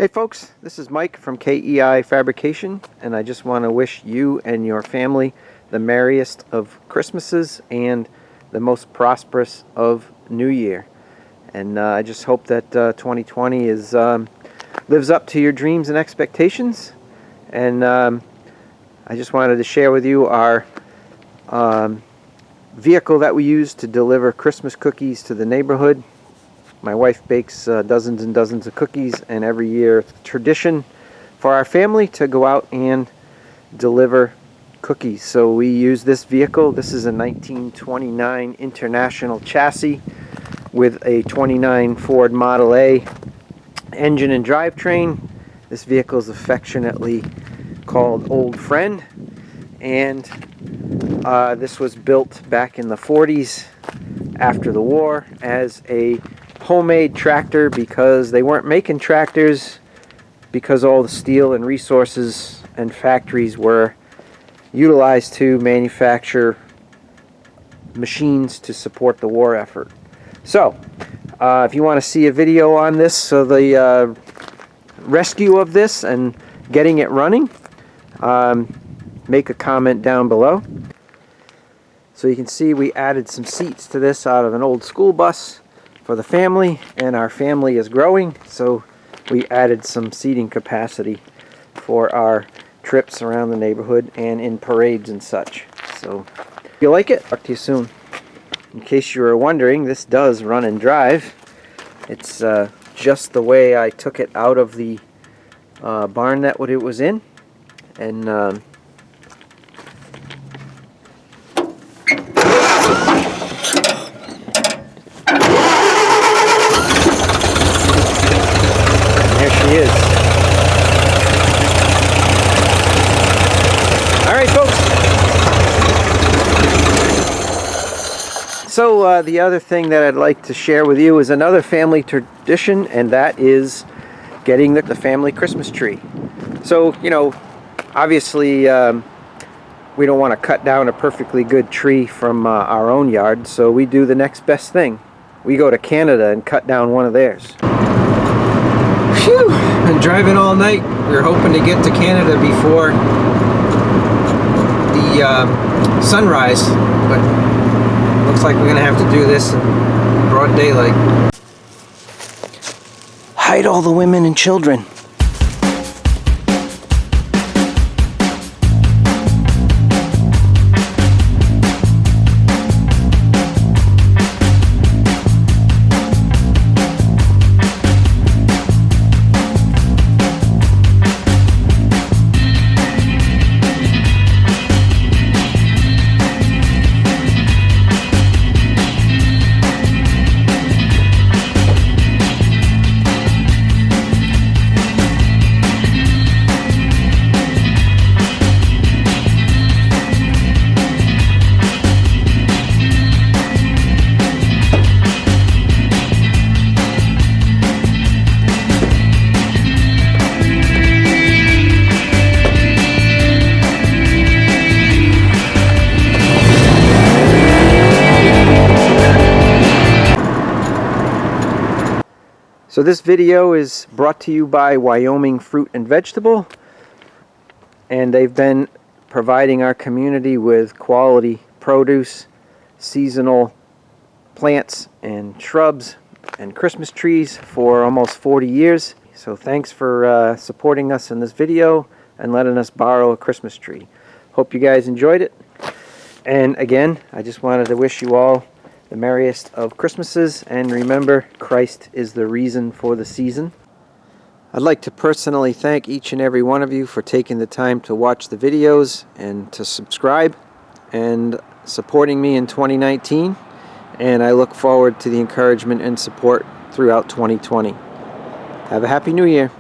Hey folks, this is Mike from Kei Fabrication, and I just want to wish you and your family the merriest of Christmases and the most prosperous of New Year. And I just hope that 2020 is lives up to your dreams and expectations. And I just wanted to share with you our vehicle that we use to deliver Christmas cookies to the neighborhood. My wife bakes dozens and dozens of cookies, and every year it's a tradition for our family to go out and deliver cookies. So we use this vehicle. This is a 1929 International chassis with a 29 Ford Model A engine and drivetrain. This vehicle is affectionately called Old Friend, and this was built back in the 40s after the war as a homemade tractor, because they weren't making tractors because all the steel and resources and factories were utilized to manufacture machines to support the war effort. So if you want to see a video on this, so the rescue of this and getting it running, make a comment down below. So you can see we added some seats to this out of an old school bus for the family, and our family is growing, so we added some seating capacity for our trips around the neighborhood and in parades and such. So if you like it, talk to you soon. In case you were wondering, this does run and drive. It's just the way I took it out of the barn that what it was in, and is. Alright folks, so the other thing that I'd like to share with you is another family tradition, and that is getting the family Christmas tree. So, you know, obviously we don't want to cut down a perfectly good tree from our own yard, so we do the next best thing. We go to Canada and cut down one of theirs. Phew! Been driving all night. We were hoping to get to Canada before the sunrise, but looks like we're gonna have to do this in broad daylight. Hide all the women and children. So this video is brought to you by Wyoming Fruit and Vegetable, and they've been providing our community with quality produce, seasonal plants and shrubs and Christmas trees for almost 40 years. So thanks for supporting us in this video and letting us borrow a Christmas tree. Hope you guys enjoyed it. And again, I just wanted to wish you all the merriest of Christmases, and remember, Christ is the reason for the season. I'd like to personally thank each and every one of you for taking the time to watch the videos and to subscribe and supporting me in 2019, and I look forward to the encouragement and support throughout 2020. Have a Happy New Year.